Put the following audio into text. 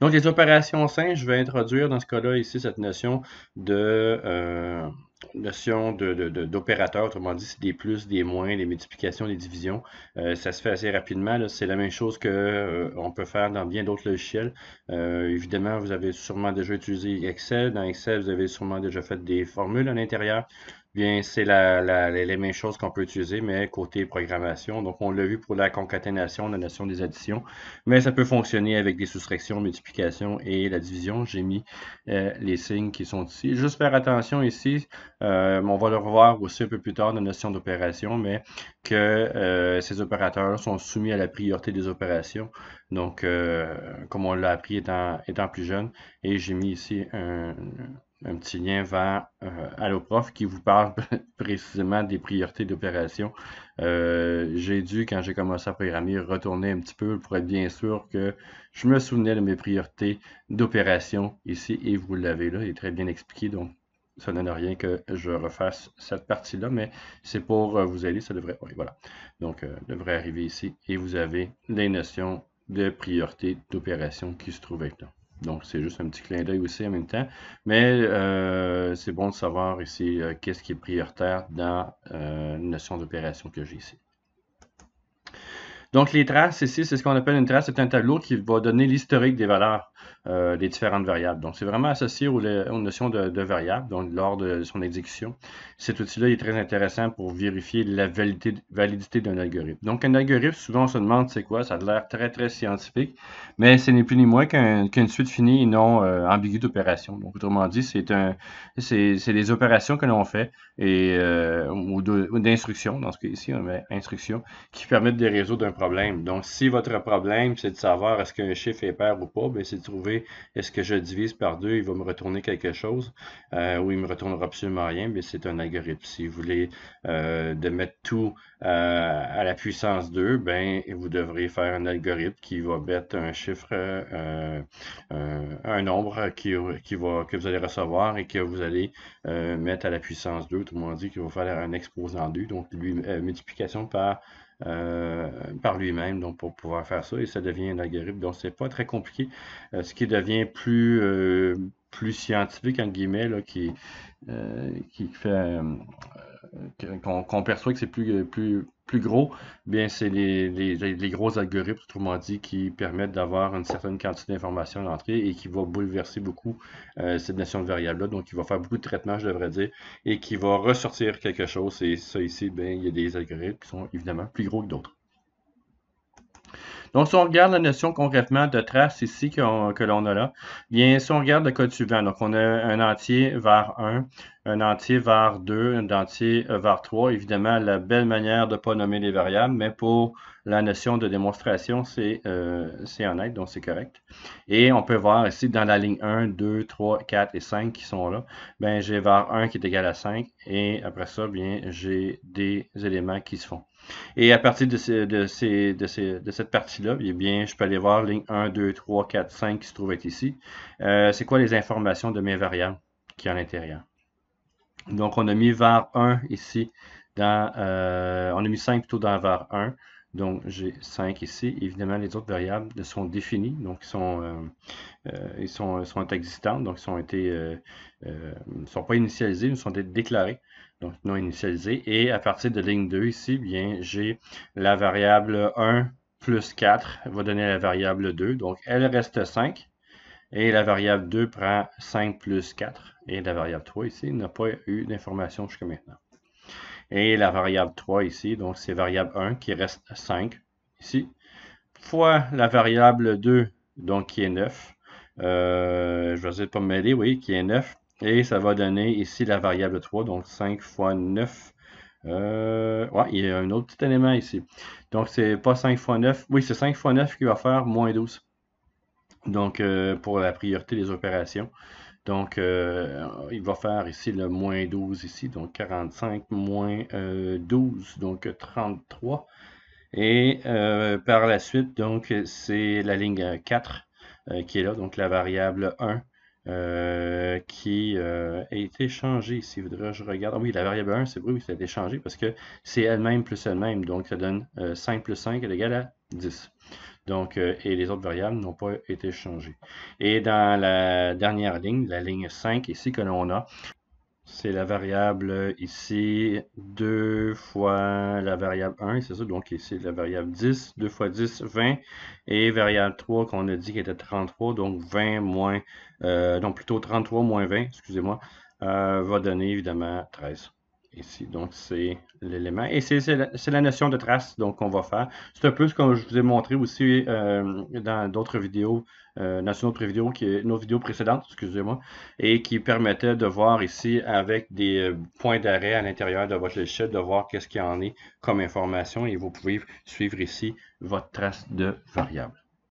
Donc, les opérations simples, je vais introduire dans ce cas-là ici cette notion d'opérateur. Autrement dit, c'est des plus, des moins, des multiplications, des divisions. Ça se fait assez rapidement, là. C'est la même chose que on peut faire dans bien d'autres logiciels. Évidemment, vous avez sûrement déjà utilisé Excel. Dans Excel, vous avez sûrement déjà fait des formules à l'intérieur. Bien, c'est les mêmes choses qu'on peut utiliser, mais côté programmation. Donc, on l'a vu pour la concaténation, la notion des additions, mais ça peut fonctionner avec des soustractions, multiplications et la division. J'ai mis les signes qui sont ici. Juste faire attention ici, on va le revoir aussi un peu plus tard dans la notion d'opération, mais que ces opérateurs sont soumis à la priorité des opérations. Donc, comme on l'a appris étant plus jeune, et j'ai mis ici un petit lien vers AlloProf qui vous parle précisément des priorités d'opération. J'ai dû, quand j'ai commencé à programmer, retourner un petit peu pour être bien sûr que je me souvenais de mes priorités d'opération ici, et vous l'avez là, il est très bien expliqué, donc ça ne donne rien que je refasse cette partie-là, mais c'est pour vous aider, ça devrait, oui, voilà. Donc, devrait arriver ici, et vous avez les notions de priorité d'opération qui se trouvent là. Donc, c'est juste un petit clin d'œil aussi en même temps. Mais c'est bon de savoir ici qu'est-ce qui est prioritaire dans une notion d'opération que j'ai ici. Donc, les traces ici, c'est ce qu'on appelle une trace. C'est un tableau qui va donner l'historique des valeurs des différentes variables. Donc, c'est vraiment associé aux notions de variables, donc lors de son exécution. Cet outil-là est très intéressant pour vérifier la validité d'un algorithme. Donc, un algorithme, souvent, on se demande c'est quoi. Ça a l'air très, très scientifique, mais ce n'est plus ni moins qu'une suite finie et non ambiguë d'opérations. Donc, autrement dit, c'est des opérations que l'on fait et, ou d'instructions, dans ce cas ici, on met instructions, qui permettent de résoudre un problème. Donc, si votre problème, c'est de savoir est-ce qu'un chiffre est pair ou pas, bien, c'est de trouver est-ce que je divise par 2, il va me retourner quelque chose, ou il me retournera absolument rien, bien, c'est un algorithme. Si vous voulez de mettre tout à la puissance 2, ben, vous devrez faire un algorithme qui va mettre un chiffre, un nombre que vous allez recevoir et que vous allez mettre à la puissance 2, tout le monde dit qu'il va faire un exposant 2, donc multiplication par lui-même, donc pour pouvoir faire ça, et ça devient un algorithme. Donc, c'est pas très compliqué. Ce qui devient plus scientifique, entre guillemets, là, qui fait qu'on perçoit que c'est plus gros, bien c'est les gros algorithmes, autrement dit, qui permettent d'avoir une certaine quantité d'informations à l'entrée et qui va bouleverser beaucoup cette notion de variable-là. Donc, il va faire beaucoup de traitements, je devrais dire, et qui va ressortir quelque chose. Et ça ici, bien, il y a des algorithmes qui sont évidemment plus gros que d'autres. Donc, si on regarde la notion concrètement de trace ici que l'on a là, bien, si on regarde le code suivant, donc on a un entier var 1, un entier var 2, un entier var 3. Évidemment, la belle manière de ne pas nommer les variables, mais pour la notion de démonstration, c'est honnête, donc c'est correct. Et on peut voir ici dans la ligne 1, 2, 3, 4 et 5 qui sont là, bien, j'ai var 1 qui est égal à 5, et après ça, bien, j'ai des éléments qui se font. Et à partir de cette partie-là, eh bien, je peux aller voir ligne 1, 2, 3, 4, 5 qui se trouve être ici. C'est quoi les informations de mes variables qui est à l'intérieur? Donc, on a mis var 1 ici on a mis 5 plutôt dans var 1. Donc, j'ai 5 ici. Évidemment, les autres variables sont définies, donc ils sont existantes, donc ils sont pas initialisés, ils sont déclarés, donc non initialisés. Et à partir de ligne 2 ici, bien, j'ai la variable 1 plus 4 va donner la variable 2, donc elle reste 5. Et la variable 2 prend 5 plus 4. Et la variable 3 ici n'a pas eu d'information jusqu'à maintenant. Et la variable 3 ici, donc c'est variable 1 qui reste 5 ici, fois la variable 2, donc qui est 9. Je vais essayer de ne pas me mêler, oui, qui est 9. Et ça va donner ici la variable 3, donc 5 fois 9. Ouais, il y a un autre petit élément ici. Donc, c'est pas 5 fois 9. Oui, c'est 5 fois 9 qui va faire moins 12. Donc, pour la priorité des opérations. Donc, il va faire ici le moins 12 ici, donc 45 moins 12, donc 33. Et par la suite, donc, c'est la ligne 4 qui est là, donc la variable 1 qui a été changée ici. Voudrais je regarde. Ah oui, la variable 1, c'est vrai, oui, ça a été changé parce que c'est elle-même plus elle-même. Donc, ça donne 5 plus 5 est égal à 10. Donc, et les autres variables n'ont pas été changées. Et dans la dernière ligne, la ligne 5 ici que l'on a, c'est la variable ici 2 fois la variable 1, c'est ça, donc ici la variable 10, 2 fois 10, 20, et variable 3 qu'on a dit qui était 33, donc 20 moins, donc plutôt 33 moins 20, excusez-moi, va donner évidemment 13 ici. Donc, c'est l'élément. Et c'est la notion de trace donc qu'on va faire. C'est un peu ce que je vous ai montré aussi dans d'autres vidéos, dans une autre vidéo, une autre vidéo précédente, excusez-moi, et qui permettait de voir ici avec des points d'arrêt à l'intérieur de votre logiciel, de voir qu'est-ce qu'il y en est comme information et vous pouvez suivre ici votre trace de variable.